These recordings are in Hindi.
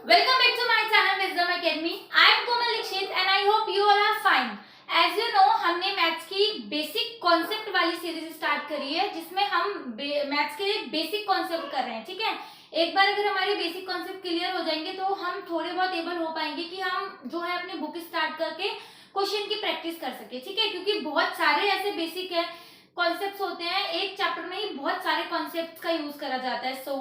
Welcome back to my channel Wisdom Academy. I am Komal Dixit and I hope you all are fine. As you know, हमने मैथ्स की बेसिक कॉन्सेप्ट वाली सीरीज स्टार्ट करी है जिसमें हम मैथ्स के बेसिक कॉन्सेप्ट कर रहे हैं. ठीक है, एक बार अगर हमारी बेसिक कॉन्सेप्ट क्लियर हो जाएंगे तो हम थोड़े बहुत एबल हो पाएंगे कि हम जो है अपनी बुक स्टार्ट करके क्वेश्चन की प्रैक्टिस कर सके. ठीक है, क्योंकि बहुत सारे ऐसे बेसिक है कॉन्सेप्ट्स होते हैं, एक चैप्टर में ही बहुत सारे कॉन्सेप्ट्स का यूज करा जाता है. सो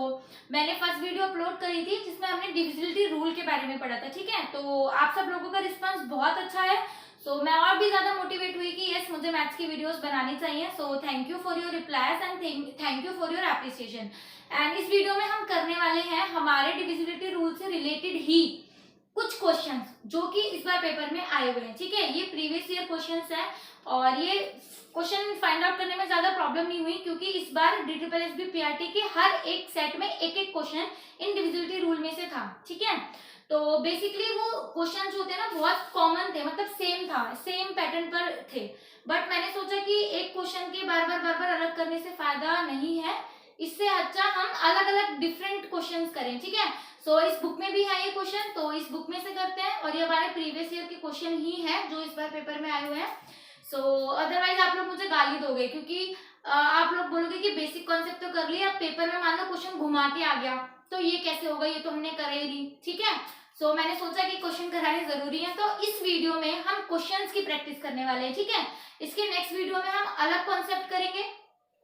मैंने फर्स्ट वीडियो अपलोड करी थी जिसमें हमने डिविजिबिलिटी रूल के बारे में पढ़ा था. ठीक है, तो आप सब लोगों का रिस्पांस बहुत अच्छा है. सो मैं और भी ज्यादा मोटिवेट हुई कि यस मुझे मैथ्स की वीडियोस बनानी चाहिए. So thank you for your replies and thank you for your appreciation. And इस वीडियो में हम करने वाले हैं हमारे डिविजिबिलिटी रूल से रिलेटेड ही कुछ क्वेश्चंस जो कि इस बार पेपर में आए हुए हैं. ठीक है, ये प्रीवियस ईयर क्वेश्चंस हैं और ये क्वेश्चन फाइंड आउट करने में ज्यादा प्रॉब्लम नहीं हुई क्योंकि इस बार DSSB PRT के हर एक सेट में एक एक क्वेश्चन इन डिविजिबिलिटी रूल में से था. ठीक है, तो बेसिकली वो क्वेश्चन होते हैं ना बहुत कॉमन थे, मतलब सेम था, सेम पैटर्न पर थे. बट मैंने सोचा कि एक क्वेश्चन के बार बार अलग करने से फायदा नहीं है, इससे अच्छा हम अलग अलग डिफरेंट क्वेश्चंस करें. ठीक है, सो इस बुक में भी है ये क्वेश्चन, तो इस बुक में से करते हैं और ये हमारे प्रीवियस ईयर के क्वेश्चन ही है जो इस बार पेपर में आए हुए हैं. सो अदरवाइज आप लोग मुझे गाली दोगे क्योंकि आप लोग बोलोगे कि बेसिक कॉन्सेप्ट तो कर लिया, अब पेपर में मान लो क्वेश्चन घुमा के आ गया तो ये कैसे होगा, ये तो हमने करे ही नहीं. ठीक है, सो मैंने सोचा कि क्वेश्चन कराने जरूरी है, तो इस वीडियो में हम क्वेश्चंस की प्रैक्टिस करने वाले हैं. ठीक है, इसके नेक्स्ट वीडियो में हम अलग कॉन्सेप्ट करेंगे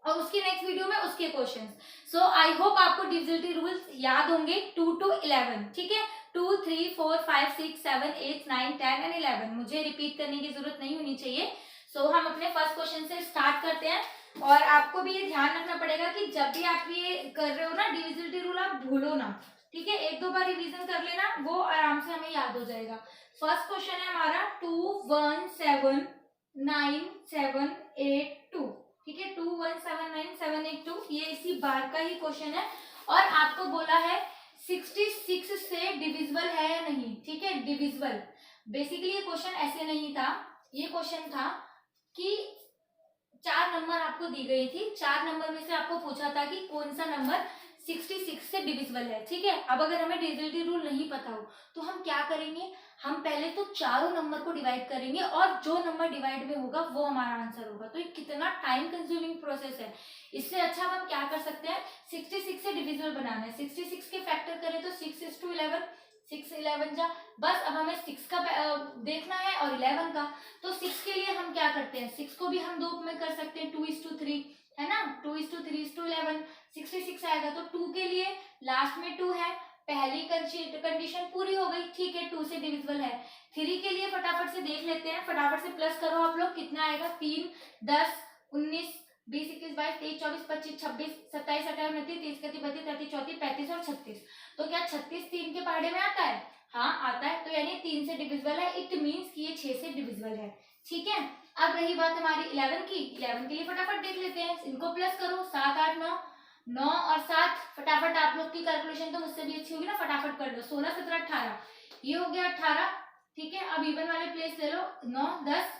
और उसके नेक्स्ट वीडियो में उसके क्वेश्चंस. सो आई होप आपको डिविजिबिलिटी रूल्स याद होंगे 2 to 11. ठीक है, 2, 3, 4, 5, 6, 7, 8, 9, 10 एंड 11. मुझे रिपीट करने की जरूरत नहीं होनी चाहिए. सो हम अपने फर्स्ट क्वेश्चन से स्टार्ट करते हैं और आपको भी ये ध्यान रखना पड़ेगा कि जब भी आप ये कर रहे हो ना डिविजिबिलिटी रूल, आप भूलो ना. ठीक है, एक दो बार रिवीजन कर लेना, वो आराम से हमें याद हो जाएगा. फर्स्ट क्वेश्चन है हमारा 2, 1, 7, 9, 7, 8, 2. ठीक है, 2, 1, 7, 9, 7, 8, 2 ये इसी बार का ही क्वेश्चन है और आपको बोला है 66 से डिविजिबल है या नहीं. ठीक है, डिविजिबल बेसिकली ये क्वेश्चन ऐसे नहीं था, ये क्वेश्चन था कि 4 नंबर आपको दी गई थी, 4 नंबर में से आपको पूछा था कि कौन सा नंबर 66 से डिविजिबल है. ठीक है, अब अगर हमें डिविजिबिलिटी रूल नहीं पता हो तो हम क्या करेंगे, हम पहले तो चारों नंबर को डिवाइड करेंगे और जो नंबर डिवाइड में होगा वो हमारा आंसर होगा. तो ये कितना टाइम कंज्यूमिंग प्रोसेस है, इससे अच्छा हम क्या कर सकते हैं, 66 से डिविजिबल बनाना है. 66 के फैक्टर करें तो 6 is to 11, 6 11 जा, बस अब हमें 6 का देखना है और 11 का. तो 6 के लिए हम क्या करते हैं, 6 को भी हम दो में कर सकते हैं, 2 is to 3 है ना, 2 is to 3 is to 11, 66 आएगा. तो 2 के लिए लास्ट में 2 है, पहली कंडीशन पूरी हो गई. ठीक है, 2 से डिविजिबल है. 3 के लिए फटाफट से देख लेते हैं, फटाफट से प्लस करो आप लोग, कितना आएगा, 3, 10, 19, 20, 21, 22, 23, 24, 25, 26, 27, 28, 29, 30, 31, 32, 33, 34, 35 और 36. तो क्या 36 3 के पहाड़े में आता है? हाँ आता है, तो यानी 3 से डिविजिबल है. इट मीन्स कि ये 6 से डिविजिबल है. ठीक है, अब रही बात हमारी 11 की. 11 के लिए फटाफट देख लेते हैं, इनको प्लस करो, 7, 8, 9, 9 और 7, फटाफट आप लोग की कैलकुलेशन तो मुझसे भी अच्छी होगी ना, फटाफट कर दो. 16, 17, 18 ये हो गया 18. ठीक है, अब इवन वाले प्लेस ले लो, 9, 10,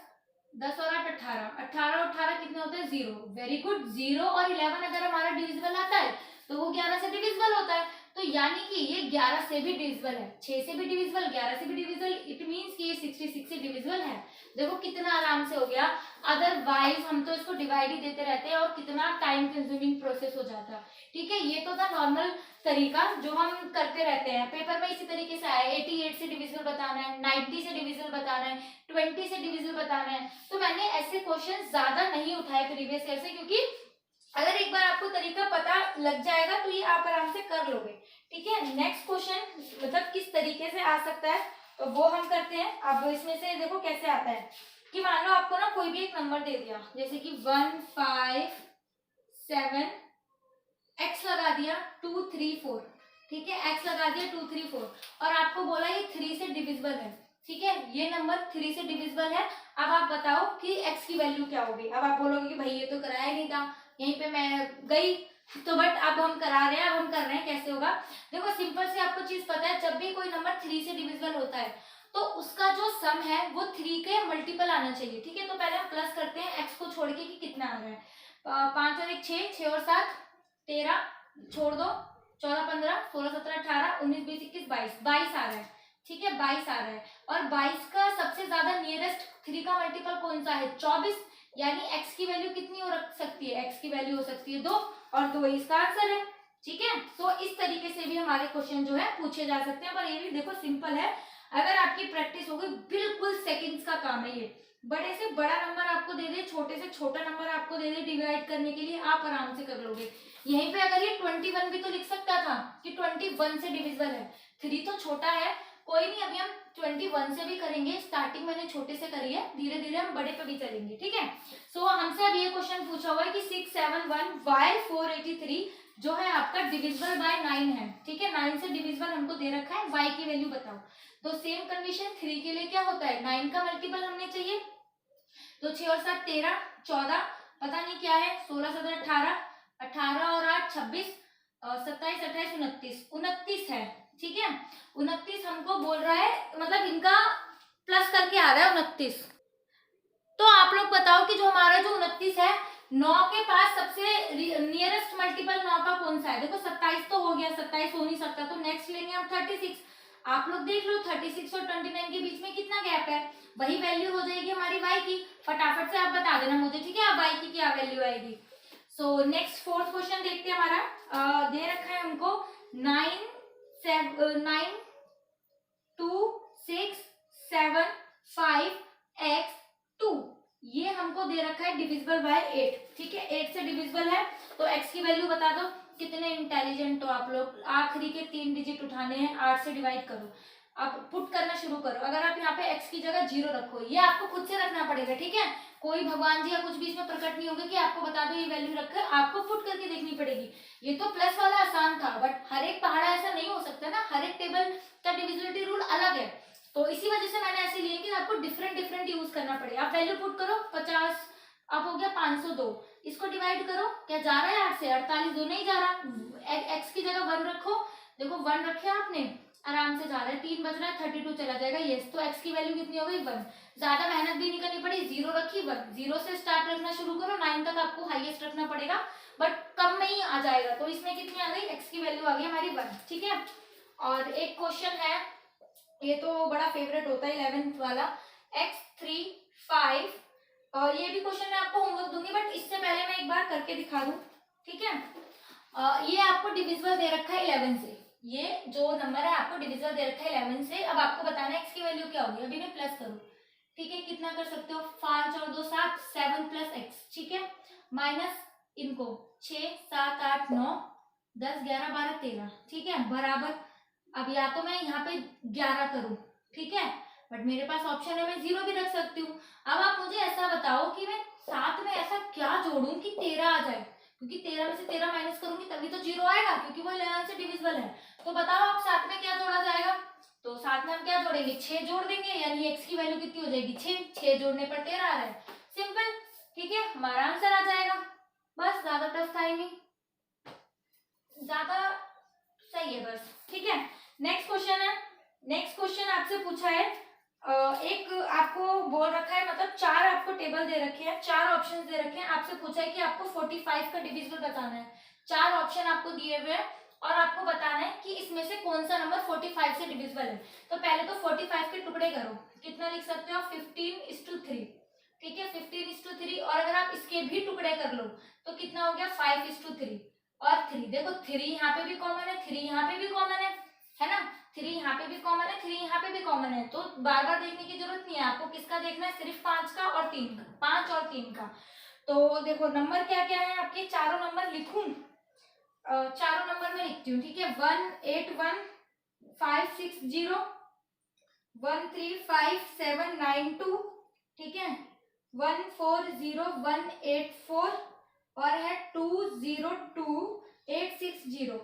10 और 8 18, 18 और 18 कितने होते हैं, 0. वेरी गुड, 0 और 11 अगर हमारा डिविजिबल आता है तो वो 11 से डिविजिबल होता है. तो यानी कि ये 11 से भी डिविजिबल है, 6 से भी डिविजिबल, 11 से भी डिविजिबल. इट मींस कि ये 66 से डिविजिबल है. देखो कितना आराम से हो गया, अदरवाइज हम तो इसको डिवाइड ही देते रहते हैं और कितना टाइम कंज्यूमिंग प्रोसेस हो जाता. ठीक है, ये तो था नॉर्मल तरीका जो हम करते रहते हैं. पेपर में इसी तरीके से आया, 88 से डिविजिबल बताना है, 90 से डिविजिबल बताना है, 20 से डिविजिबल बताना है. तो मैंने ऐसे क्वेश्चन ज्यादा नहीं उठाए प्रीवियस ईयर से, क्योंकि अगर एक बार आपको तरीका पता लग जाएगा तो ये आप आराम से कर लोगे. ठीक है, नेक्स्ट क्वेश्चन मतलब किस तरीके से आ सकता है तो वो हम करते हैं. अब इसमें से देखो कैसे आता है कि मान लो आपको ना कोई भी एक नंबर दे दिया, जैसे कि 1, 5, 7, x लगा दिया 2, 3, 4. ठीक है, x लगा दिया 2, 3, 4 और आपको बोला ये 3 से डिविजिबल है. ठीक है, ये नंबर 3 से डिविजिबल है. अब आप बताओ कि x की वैल्यू क्या होगी. अब आप बोलोगे कि भाई ये तो कराया नहीं था, यहीं पे मैं गई, तो बट अब हम करा रहे हैं, अब हम कर रहे हैं, कैसे होगा. देखो सिंपल से आपको चीज पता है, जब भी कोई नंबर 3 से डिविजिबल होता है तो उसका जो सम है वो 3 के मल्टीपल आना चाहिए. ठीक है, तो पहले हम प्लस करते हैं x को छोड़ के कि कितना आ रहा है. 5 और 1 6, 6 और 7 13, छोड़ दो 14 15 16 17 18 19 20 21 22 22 आ रहा है, ठीक है 22 आ रहा है। और 22 का सबसे ज्यादा नियरेस्ट 3 का मल्टीपल कौन सा है? 24, यानी x की वैल्यू कितनी हो सकती है? x की वैल्यू हो सकती है 2, और 2 इसका आंसर है, ठीक है। तो इस तरीके से भी हमारे क्वेश्चन जो है पूछे जा सकते हैं, पर ये भी देखो सिंपल है, अगर आपकी प्रैक्टिस होगी बिल्कुल सेकंड्स का काम है ये। बड़े से बड़ा नंबर आपको दे दे, छोटे से छोटा नंबर आपको दे दे डिवाइड करने के लिए, आप आराम से कर लोगे। यहीं पे अगर ये 21 भी तो लिख सकता था कि 21 से डिविजिबल है, 3 तो छोटा है, कोई नहीं अभी हम 21 से भी करेंगे, स्टार्टिंग मैंने छोटे से करी है, धीरे धीरे हम बड़े पे भी चलेंगे, ठीक है। सो हमसे अब ये क्वेश्चन पूछा हुआ है कि 671 वाई 483 जो है आपका डिविजिबल बाय 9 है, ठीक है। 9 से डिविजिबल हमको दे रखा है, y की वैल्यू बताओ। तो सेम कंडीशन 3 के लिए क्या होता है, 9 का मल्टीपल हमने चाहिए, तो 6 और 7 13, 14 पता नहीं क्या है, 16 17 18, 18 और 8 26, 27 28 29, 29 है, ठीक है। 29 हमको बोल रहा है, मतलब इनका प्लस करके आ रहा है 29। तो आप लोग बताओ कि जो हमारा जो 29 है, 9 के पास सबसे नियरेस्ट मल्टीपल 9 का कौन सा है? देखो 27 तो हो गया, 27 हो नहीं सकता, तो नेक्स्ट लेंगे हम 36। आप लोग देख लो 36 और 29 के बीच में कितना गैप है, वही वैल्यू हो जाएगी हमारी y की। फटाफट से आप बता देना मुझे, ठीक है, अब y की क्या वैल्यू आएगी। सो नेक्स्ट फोर्थ क्वेश्चन देखते हैं हमारा। दे रखा है हमको 9 2 6 7 5 x 2, ये हमको दे रखा है डिविजिबल बाय 8, ठीक है। 8 से डिविजिबल है, तो x की वैल्यू बता दो। कितने इंटेलिजेंट हो आप लोग, आखिरी के 3 डिजिट उठाने हैं, 8 से डिवाइड करो, अब पुट करना शुरू करो। अगर आप यहाँ पे x की जगह 0 रखो, ये आपको खुद से रखना पड़ेगा, ठीक है। कोई भगवान जी या कुछ भी इसमें प्रकट नहीं होगा कि आपको बता दो ये वैल्यू रखकर, आपको पुट करके देखनी पड़ेगी। ये तो प्लस वाला आसान था, बट हर एक पहाड़ा ऐसा नहीं हो सकता ना, हर एक टेबल का डिविजिबिलिटी रूल अलग है, तो इसी वजह से मैंने ऐसे लिए कि आपको डिफरेंट डिफरेंट यूज करना पड़ेगा। आप वैल्यू पुट करो, 50 अब हो गया 502, इसको डिवाइड करो, क्या जा रहा है 8 से? 48 दो नहीं जा रहा, x की जगह 1 रखो, देखो 1 रखे आपने, आराम से जा रहा है, 3 बच रहा है, 32 चला जाएगा, यस। तो x की वैल्यू कितनी हो गई 1, ज्यादा मेहनत भी नहीं करनी पड़ी, 0 रखी 1, 0 से स्टार्ट रखना शुरू करो, 9 तक आपको हाईएस्ट रखना पड़ेगा, बट कम में ही आ जाएगा। तो इसमें कितनी आ गई, x की वैल्यू आ गई हमारी 1, ठीक है। और एक क्वेश्चन है, ये तो बड़ा फेवरेट होता है 11th वाला, x3 5, और ये भी क्वेश्चन मैं आपको होमवर्क दूंगी, बट इससे पहले मैं एक बार करके दिखा दूं, ठीक है। ये आपको डिविजिबल दे रखा है 11 से, ये जो नंबर है आपको डिविजिबल दे रखा है 11 से। अब आपको बताना है x की वैल्यू क्या होगी, अभी मैं प्लस करूं, ठीक है। कितना कर सकते हो, 5 और 2 7, 7 प्लस x, ठीक है, माइनस इनको 6 7 8 9 10 11 12 13, ठीक है, बराबर। अब या तो मैं यहाँ पे 11 करूं, ठीक है, बट मेरे पास ऑप्शन है मैं 0 भी रख सकती हूँ। अब आप मुझे ऐसा बताओ कि मैं साथ में ऐसा क्या जोड़ूं कि 13 आ जाए, क्योंकि 13 में से 13 माइनस करूंगी तभी तो 0 आएगा, क्योंकि वो 11 से डिविजिबल है। तो बताओ आप साथ में क्या जोड़ा जाएगा, तो साथ में हम क्या जोड़ेंगे, 6 जोड़ देंगे, यानी x की वैल्यू कितनी हो जाएगी 6, 6 जोड़ने पर 13 आ रहा है, सिंपल, ठीक है, हमारा आंसर आ जाएगा। बस, ज्यादा टफ था ही नहीं, ज्यादा सही है बस, ठीक है। नेक्स्ट क्वेश्चन है, नेक्स्ट क्वेश्चन आपसे पूछा है, एक आपको बोल रखा है, मतलब 4 आपको टेबल दे रखे हैं, 4 ऑप्शन दे रखे हैं, आपसे पूछा है कि आपको 45 का डिविजिबल बताना है। 4 ऑप्शन आपको दिए हुए हैं और आपको बताना है कि इसमें से कौन सा नंबर 45 से डिविजिबल है। तो पहले तो 45 के टुकड़े करो, कितना लिख सकते हो, 15:3, ठीक है, 15:3, और अगर आप इसके भी टुकड़े कर लो तो कितना हो गया 5:3, और 3, देखो 3 यहाँ पे भी कॉमन है, 3 यहाँ पे भी कॉमन है ना, 3 यहाँ पे भी कॉमन है, 3 यहाँ पे भी कॉमन है, तो बार बार देखने की जरूरत नहीं है आपको, किसका देखना है, सिर्फ 5 का और 3 का, 5 और 3 का। तो देखो नंबर क्या क्या है आपके, चारों नंबर लिखूं, चारों नंबर में लिखती हूँ, ठीक है, 18156 135 792, ठीक है, 140184, और है 202860।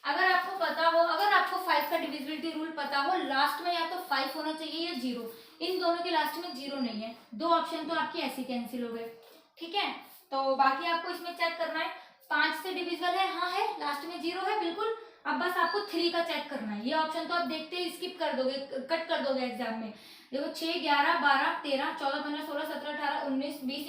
अगर आपको पता हो, अगर आपको 5 का डिविजिबिलिटी रूल पता हो, लास्ट में या तो 5 होना चाहिए या 0, इन दोनों के लास्ट में 0 नहीं है, 2 ऑप्शन तो आपकी ऐसे कैंसिल हो गए, ठीक है। तो बाकी आपको इसमें चेक करना है, 5 से डिविजिबल है, हाँ है, लास्ट में 0 है बिल्कुल। अब बस आपको 3 का चेक करना है, ये ऑप्शन तो आप देखते ही स्किप कर दोगे, कट कर दोगे एग्जाम में। देखो 6 11 12 13 14 15 16 17 18 19 20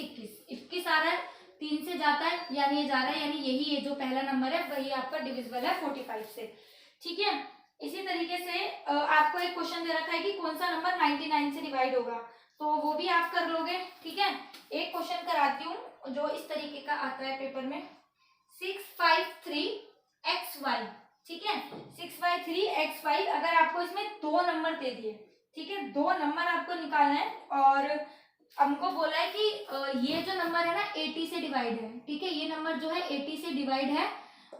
21 आ रहा है, 3 से जाता है यानी ये जा रहा है, यानी यही ये जो पहला नंबर है वही आपका डिविजिबल है 45 से। ठीक है, इसी तरीके से आपको एक क्वेश्चन दे रखा है कि कौन सा नंबर 99 से डिवाइड होगा, तो वो भी आप कर लोगे। ठीक है, एक क्वेश्चन कराती हूँ जो इस तरीके का आता है पेपर में, 653xy। ठीक है, 653xy, अगर आपको इसमें 2 नंबर दे दिए, ठीक है, 2 नंबर आपको निकालना है और हमको बोला है कि ये जो नंबर है ना 80 से डिवाइड है। ठीक है, ये नंबर जो है 80 से डिवाइड है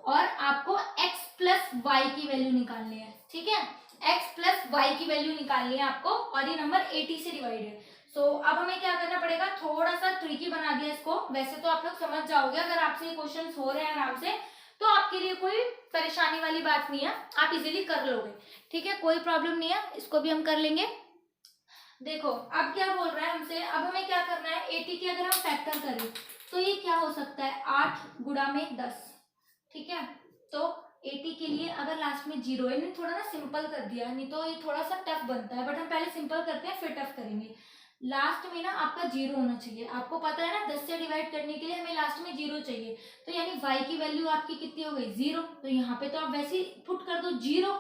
और आपको x प्लस वाई की वैल्यू निकालनी है। ठीक है, x प्लस वाई की वैल्यू निकालनी है आपको और ये नंबर 80 से डिवाइड है। सो अब हमें क्या करना पड़ेगा, थोड़ा सा ट्रिकी बना दिया इसको, वैसे तो आप लोग समझ जाओगे अगर आपसे ये क्वेश्चन हो रहे हैं आराम से, तो आपके लिए कोई परेशानी वाली बात नहीं है, आप इजीली कर लोगे। ठीक है, कोई प्रॉब्लम नहीं है, इसको भी हम कर लेंगे। देखो अब क्या बोल रहा है हमसे, अब हमें क्या करना है, 80 की अगर हम फैक्टर करें तो ये क्या हो सकता है, 8 गुणा में 10। ठीक है, तो 80 के लिए अगर लास्ट में 0 है, नहीं थोड़ा ना सिंपल कर दिया, नहीं तो ये थोड़ा सा टफ बनता है, बट हम पहले सिंपल करते हैं फिर टफ करेंगे। लास्ट में ना आपका 0 होना चाहिए, आपको पता है ना 10 से डिवाइड करने के लिए हमें लास्ट में 0 चाहिए, तो यानी y की वैल्यू आपकी कितनी हो गई, 0। तो यहाँ पे तो आप वैसे ही पुट कर दो 0,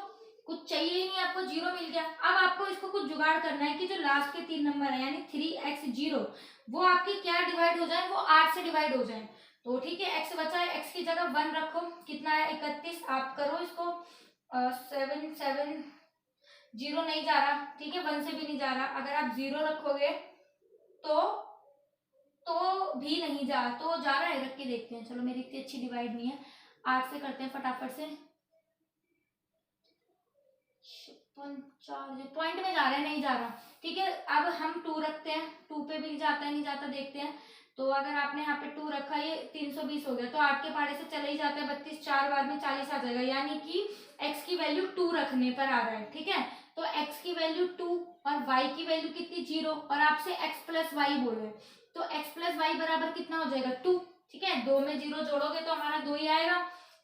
कुछ चाहिए ही नहीं, आपको 0 मिल गया। अब आपको इसको कुछ जुगाड़ करना है कि जो लास्ट के 3 नंबर है यानी 3x0 वो आपके क्या डिवाइड हो जाए, वो 8 से डिवाइड हो जाए। तो ठीक है, x बचा है, x की जगह 1 रखो, कितना है 31। आप करो इसको 7 7 0 नहीं जा रहा, ठीक है, 1 से भी नहीं जा रहा, अगर आप 0 रखोगे तो भी नहीं जा, तो जा रहा है, रख के देखते हैं। चलो मेरी इतनी अच्छी डिवाइड नहीं है, 8 से करते हैं फटाफट से, पॉइंट में जा रहा है, नहीं जा रहा। ठीक है, अब हम 2 रखते हैं, 2 पे भी जाता है नहीं जाता देखते हैं। तो अगर आपने यहाँ पे 2 रखा, ये 320 हो गया, तो 8 के पहाड़े से चले ही जाता है, 32 4 बार में 40 आ जाएगा, यानी कि x की वैल्यू 2 रखने पर आ रहा है। ठीक है, तो x की वैल्यू 2 और y की वैल्यू कितनी 0, और आपसे x प्लस वाई बोले, तो x प्लस वाई बराबर कितना हो जाएगा 2। ठीक है, 2 में 0 जोड़ोगे तो हमारा 2 ही आएगा।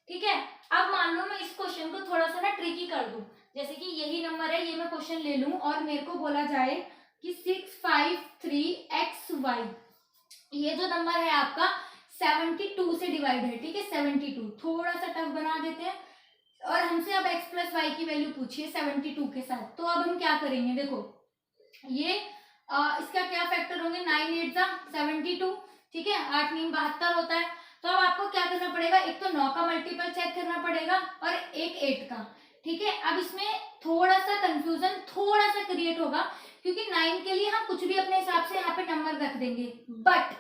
ठीक है, अब मान लो मैं इस क्वेश्चन को थोड़ा सा ना ट्रिकी कर दूं, जैसे कि यही नंबर है, ये मैं क्वेश्चन ले लूं और मेरे को बोला जाए कि 653xy, ये जो नंबर है आपका 72 से डिवाइड है। ठीक है, 72 थोड़ा सा टफ बना देते हैं और हमसे अब x प्लस वाई की वैल्यू पूछिए 72 के साथ। तो अब हम क्या करेंगे, देखो ये इसका क्या फैक्टर होंगे, 9 8 जा 72। ठीक है, 8 9 72 होता है। तो अब आपको क्या करना पड़ेगा, एक तो 9 का मल्टीपल चेक करना पड़ेगा और एक 8 का। ठीक है, अब इसमें थोड़ा सा कंफ्यूजन थोड़ा सा क्रिएट होगा, क्योंकि 9 के लिए हम कुछ भी अपने हिसाब से यहाँ पे नंबर रख देंगे, बट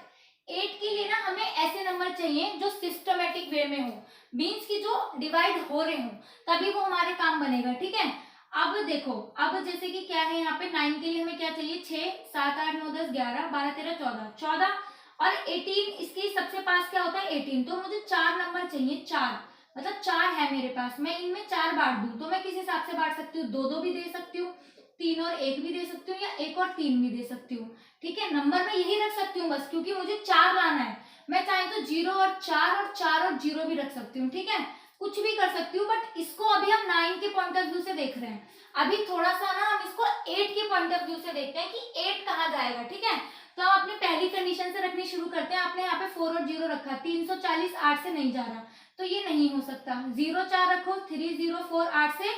8 के लिए ना हमें ऐसे नंबर चाहिए जो सिस्टमेटिक वे में हो, मीन्स की जो डिवाइड हो रहे हो, तभी वो हमारे काम बनेगा। ठीक है, अब देखो, अब जैसे कि क्या है यहाँ पे 9 के लिए हमें क्या चाहिए, 6 7 8 9 10 11 12 13 14 14 और 18, इसके सबसे पास क्या होता है 18, तो मुझे 4 नंबर चाहिए, 4 मतलब 4 है मेरे पास, मैं इनमें 4 बांट दूं तो मैं किस हिसाब से बांट सकती हूँ, 2 2 भी दे सकती हूँ, 3 और 1 भी दे सकती हूँ, या 1 और 3 भी दे सकती हूँ। ठीक है, नंबर में यही रख सकती हूँ बस, क्योंकि मुझे 4 लाना है, मैं चाहे तो 0 और 4 और 4 और 0 भी रख सकती हूँ। ठीक है, कुछ भी कर सकती हूँ, बट इसको अभी हम 9 के पॉइंट ऑफ व्यू से देख रहे हैं, अभी थोड़ा सा ना हम इसको 8 के पॉइंट ऑफ व्यू से देखते हैं कि 8 कहाँ जाएगा। ठीक है, तो हम अपनी पहली कंडीशन से रखनी शुरू करते हैं। आपने यहाँ पे 4 और 0 रखा, 340 8 से नहीं जा रहा, तो ये नहीं हो सकता। 0 4 रखो, 3 0 4 8 से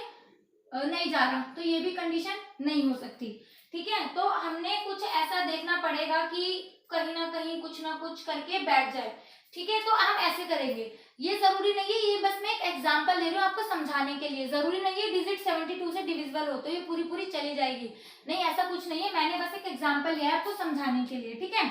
नहीं जा रहा, तो ये भी कंडीशन नहीं हो सकती। ठीक है, तो हमने कुछ ऐसा देखना पड़ेगा कि कहीं ना कहीं कुछ ना कुछ करके बैठ जाए। ठीक है, तो हम ऐसे करेंगे, ये जरूरी नहीं है, ये बस मैं एक एग्जांपल ले रही हूँ आपको समझाने के लिए, जरूरी नहीं है डिजिट 72 से डिविजिबल हो तो ये पूरी पूरी चली जाएगी, नहीं ऐसा कुछ नहीं है, मैंने बस एक एग्जांपल लिया है आपको समझाने के लिए। ठीक है,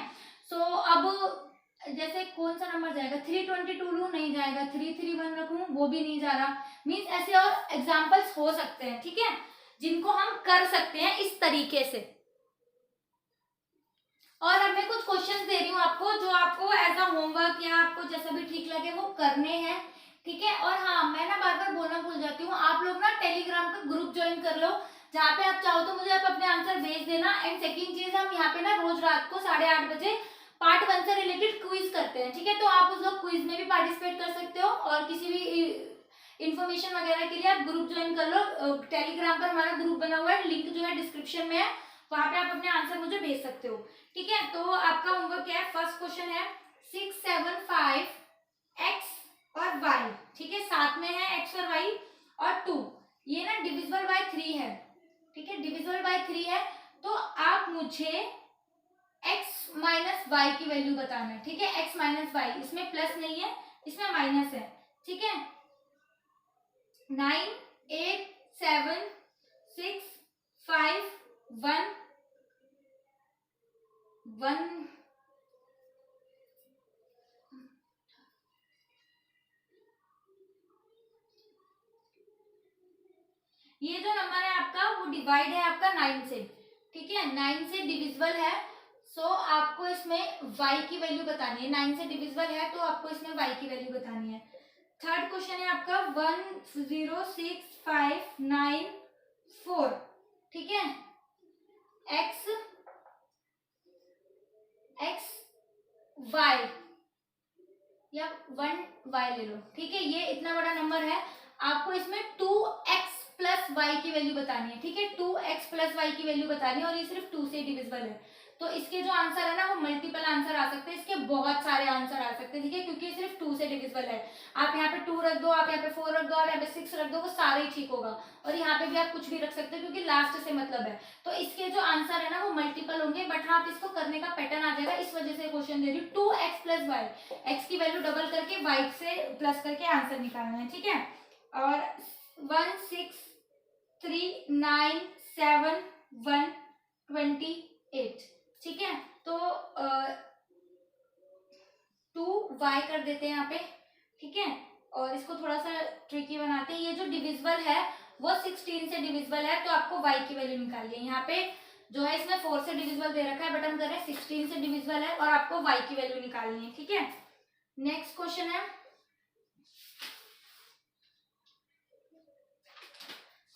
सो अब जैसे कौन सा नंबर जाएगा, 322 लूं, नहीं जाएगा, 331 रखूं, वो भी नहीं जा रहा, मीन्स ऐसे और एग्जाम्पल्स हो सकते हैं। ठीक है, जिनको हम कर सकते हैं इस तरीके से। और अब मैं कुछ क्वेश्चंस दे रही हूँ आपको, जो आपको एज अ होमवर्क या आपको जैसा भी ठीक लगे वो करने हैं। ठीक है, और हाँ मैं ना बार बार बोलना भूल जाती हूँ, आप लोग ना टेलीग्राम का ग्रुप ज्वाइन कर लो, जहाँ पे आप चाहो तो मुझे आप अपने आंसर भेज देना। एंड सेकंड चीज, हम यहाँ पे ना रोज रात को 8:30 बजे पार्ट 1 से रिलेटेड क्विज करते हैं। ठीक है, तो आप उस लोग क्विज में भी पार्टिसिपेट कर सकते हो, और किसी भी इन्फॉर्मेशन वगैरह के लिए आप ग्रुप ज्वाइन कर लो। टेलीग्राम पर हमारा ग्रुप बना हुआ है, लिंक जो है डिस्क्रिप्शन में है, वहां पे आप अपने आंसर मुझे भेज सकते हो। ठीक है, तो आपका होमवर्क क्या है, फर्स्ट क्वेश्चन है 675 x और y, ठीक है, साथ में है x और y और 2, ये ना डिविजिबल बाय 3 है, ठीक है, डिविजिबल बाय 3 है। तो आप मुझे x माइनस वाई की वैल्यू बताना है, ठीक है, x माइनस वाई, इसमें प्लस नहीं है, इसमें माइनस है, ठीक है। 9 8 7 6 5 1 1 ये जो नंबर है आपका वो डिवाइड है आपका 9 से, ठीक है, 9 से डिविजिबल है। सो आपको इसमें y की वैल्यू बतानी है, 9 से डिविजिबल है तो आपको इसमें y की वैल्यू बतानी है। थर्ड क्वेश्चन है आपका 10659 ठीक है, x y या 1y ले लो, ठीक है, ये इतना बड़ा नंबर है, आपको इसमें 2x प्लस वाई की वैल्यू बतानी है, ठीक है, 2x प्लस वाई की वैल्यू बतानी है और ये सिर्फ 2 से डिविजिबल है। तो इसके जो आंसर है ना वो मल्टीपल आंसर आ सकते हैं, इसके बहुत सारे आंसर आ सकते हैं, ठीक है, क्योंकि ये सिर्फ 2 से डिविजिबल है। आप यहाँ पे 2 रख दो, आप यहाँ पे 4 रख दो, आप यहाँ पे 6 रख दो, वो सारे ही ठीक होगा, और यहाँ पे भी आप कुछ भी रख सकते हो क्योंकि लास्ट से मतलब है। तो इसके जो आंसर है ना वो मल्टीपल होंगे, बट हाँ आप इसको करने का पैटर्न आ जाएगा, इस वजह से क्वेश्चन दे रही हूँ। 2x प्लस वाई, एक्स की वैल्यू डबल करके वाई से प्लस करके आंसर निकालना है, ठीक है। और 16397 128, ठीक है, तो 2y कर देते हैं यहाँ पे, ठीक है, और इसको थोड़ा सा ट्रिकी बनाते हैं। ये जो डिविजिबल है वो 16 से डिविजिबल है, तो आपको y की वैल्यू निकालिए। यहाँ पे जो है इसमें 4 से डिविजिबल दे रखा है, बट हम कर रहे हैं 16 से डिविजिबल है और आपको y की वैल्यू निकालनी है, ठीक है। नेक्स्ट क्वेश्चन है,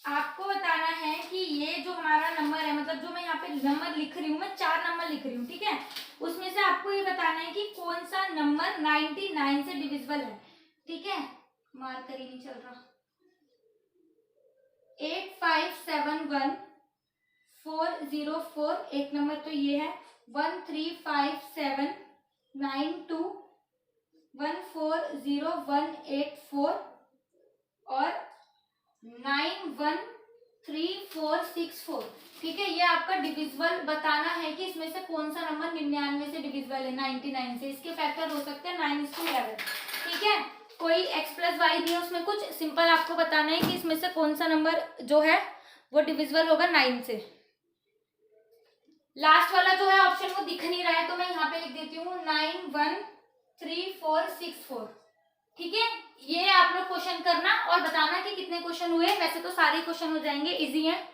आपको बताना है कि ये जो हमारा नंबर है, मतलब जो मैं यहाँ पे नंबर लिख रही हूँ, मैं 4 नंबर लिख रही हूँ, ठीक है, उसमें से आपको ये बताना है कि कौन सा नंबर 99 से डिविजिबल है, ठीक है, मार्कर ही नहीं चल रहा। 8571404, एक नंबर तो ये है, 1357921400184 और 913464, ठीक है, ये आपका डिविजिबल बताना है कि इसमें से कौन सा नंबर 99 से डिविजिबल है 99 से। इसके फैक्टर हो सकते हैं 9:11, ठीक है, कोई x प्लस वाई नहीं है उसमें कुछ, सिंपल आपको बताना है कि इसमें से कौन सा नंबर जो है वो डिविजिबल होगा 9 से। लास्ट वाला जो है ऑप्शन वो दिख नहीं रहा है तो मैं यहाँ पे लिख देती हूँ 913464, ठीक है। ये आप लोग क्वेश्चन करना और बताना कि कितने क्वेश्चन हुए, वैसे तो सारे क्वेश्चन हो जाएंगे, इजी है।